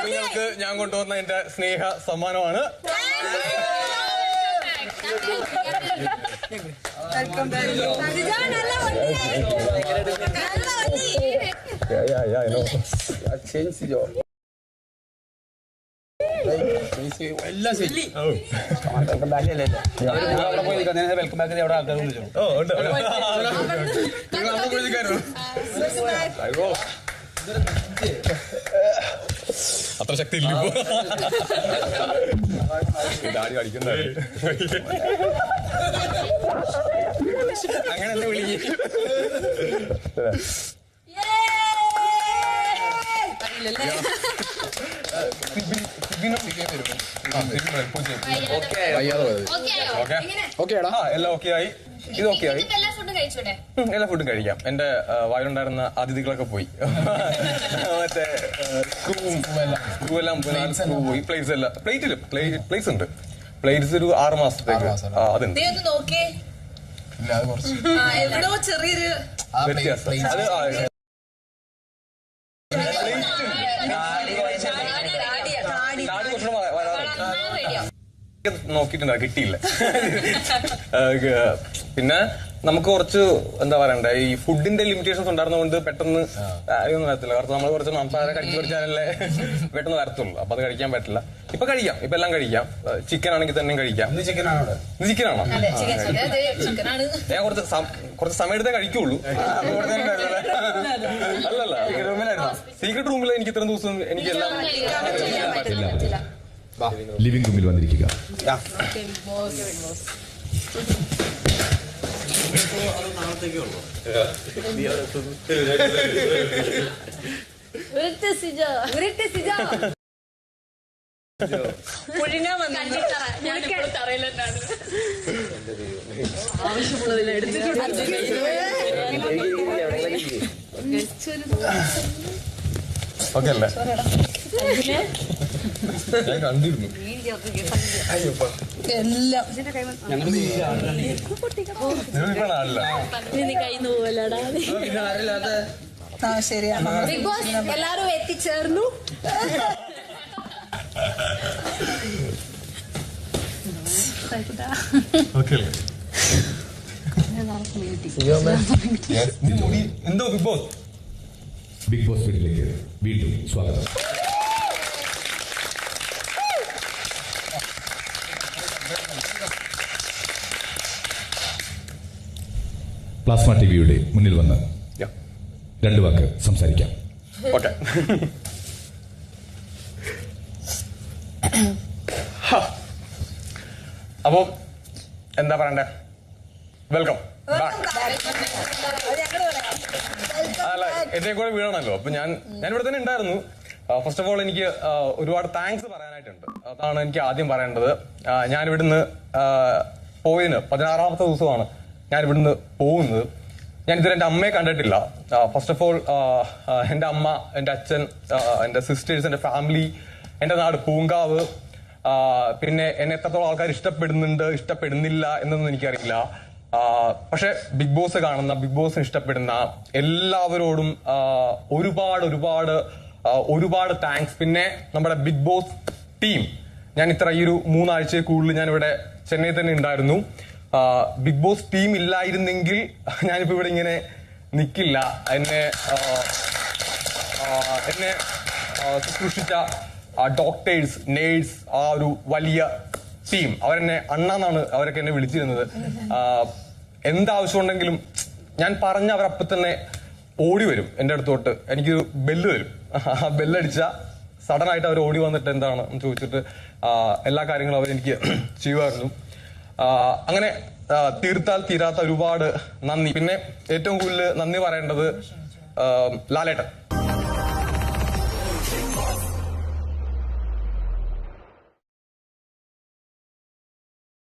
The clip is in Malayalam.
നിങ്ങൾക്ക് ഞാൻ കൊണ്ടുവന്ന എന്റെ സ്നേഹ സമ്മാനമാണ്. എല്ലാം ശരി. വെൽക്കം ബാക്ക് അല്ലേ? അവിടെ പോയി വെൽക്കം ബാക്ക് അവിടെ ആൾക്കാർ വിളിച്ചു. അത്ര ശക്തി ഇല്ല ഡാഡി അടിക്കുന്ന അങ്ങനെ എന്താ വിളിക്കും? എല്ലാം ഓക്കെ ആയി. ഇത് ഓക്കെ ആയി. എല്ലാ ഫുഡും കഴിക്കാം. എന്റെ വായിലുണ്ടായിരുന്ന അതിഥികളൊക്കെ പോയി. മറ്റേ സ്ക്രൂവെല്ലാം പോയി. പ്ലേറ്റ്സ് എല്ലാം പ്ലേറ്റ്സ് ഉണ്ട്. പ്ലേറ്റ്സ് ഒരു 6 മാസത്തേക്ക് അതുണ്ട്. വ്യത്യാസം അത് നോക്കിയിട്ടുണ്ടാ കിട്ടിയില്ല. പിന്നെ നമുക്ക് കുറച്ച് എന്താ പറയണ്ടേ, ഈ ഫുഡിന്റെ ലിമിറ്റേഷൻസ് ഉണ്ടായിരുന്നതുകൊണ്ട് പെട്ടെന്ന് ഒന്നും വരത്തില്ല. കാരണം നമ്മൾ കുറച്ച് മാംസാഹാരം കഴിച്ചു കുറച്ചാലല്ലേ പെട്ടെന്ന് വരത്തുള്ളൂ. അപ്പൊ അത് കഴിക്കാൻ പറ്റില്ല. ഇപ്പൊ കഴിക്കാം. ഇപ്പൊ എല്ലാം കഴിക്കാം. ചിക്കൻ ആണെങ്കിൽ തന്നെ കഴിക്കാം. ഇത് ചിക്കനാണോ? ഞാൻ കുറച്ച് സമയത്തേ കഴിക്കുള്ളൂ. അല്ലല്ല, സീക്രട്ട് റൂമിൽ എനിക്ക് ഇത്രയും ദിവസം എനിക്ക് എല്ലാം പറ്റില്ല. ലിവിംഗ് റൂമിൽ വന്നിരിക്കുക. ഓക്കെ അല്ലേ? ഞാൻ കണ്ടിരുന്നു. ബിഗ് ബോസ് എല്ലാരും എത്തിച്ചേർന്നു. എന്തോ ബിഗ് ബോസ് വീട്ടിലേക്ക് വീണ്ടും സ്വാഗതം. പ്ലാസ്മ ടിവിയുടെ മുന്നിൽ വന്ന് 2 വാക്ക് സംസാരിക്കാം. ഓക്കെ. അപ്പൊ എന്താ പറയണ്ടേ, വെൽക്കം ബാക്ക്. അല്ല, എന്റെ കൂടെ വീഴണല്ലോ. അപ്പൊ ഞാൻ ഇവിടെ തന്നെ ഉണ്ടായിരുന്നു. ഫസ്റ്റ് ഓഫ് ഓൾ എനിക്ക് ഒരുപാട് താങ്ക്സ് പറയാനായിട്ടുണ്ട്. അതാണ് എനിക്ക് ആദ്യം പറയേണ്ടത്. ഞാൻ ഇവിടുന്ന് പോയതിന് 16ാമത്തെ ദിവസമാണ് ഞാൻ ഇവിടുന്ന് പോകുന്നത്. ഞാൻ ഇതുവരെ എന്റെ അമ്മയെ കണ്ടിട്ടില്ല. ഫസ്റ്റ് ഓഫ് ഓൾ എന്റെ അമ്മ, എന്റെ അച്ഛൻ, എന്റെ സിസ്റ്റേഴ്സ്, എന്റെ ഫാമിലി, എന്റെ നാട് പൂങ്കാവ്, പിന്നെ എന്നെ എത്രത്തോളം ആൾക്കാർ ഇഷ്ടപ്പെടുന്നില്ല എന്നൊന്നും എനിക്കറിയില്ല. പക്ഷെ ബിഗ് ബോസ് കാണുന്ന, ബിഗ് ബോസിന് ഇഷ്ടപ്പെടുന്ന എല്ലാവരോടും ഒരുപാട് താങ്ക്സ്. പിന്നെ നമ്മുടെ ബിഗ് ബോസ് ടീം, ഞാൻ ഈ ഒരു 3 ആഴ്ചയിൽ കൂടുതൽ ഞാൻ ഇവിടെ ചെന്നൈ തന്നെ ഉണ്ടായിരുന്നു. ബിഗ് ബോസ് ടീം ഇല്ലായിരുന്നെങ്കിൽ ഞാനിപ്പോ ഇവിടെ ഇങ്ങനെ നിൽക്കില്ല. എന്നെ ശുശ്രൂഷിച്ച ഡോക്ടേഴ്സ്, നേഴ്സ്, ആ ഒരു വലിയ ടീം, അവരെന്നെ അണ്ണാന്നാണ് അവരൊക്കെ എന്നെ വിളിച്ചിരുന്നത്. എന്താവശ്യമുണ്ടെങ്കിലും ഞാൻ പറഞ്ഞ അവരപ്പം തന്നെ ഓടി വരും എന്റെ അടുത്തോട്ട്. എനിക്കൊരു ബെല്ല് വരും. ആ ബെല്ലടിച്ച സഡൻ ആയിട്ട് അവർ ഓടി വന്നിട്ട് എന്താണ് ചോദിച്ചിട്ട് എല്ലാ കാര്യങ്ങളും അവരെനിക്ക് ചെയ്യുമായിരുന്നു. അങ്ങനെ തീർത്താൽ തീരാത്ത ഒരുപാട് നന്ദി. പിന്നെ ഏറ്റവും കൂടുതൽ നന്ദി പറയേണ്ടത് ലാലേട്ടൻ.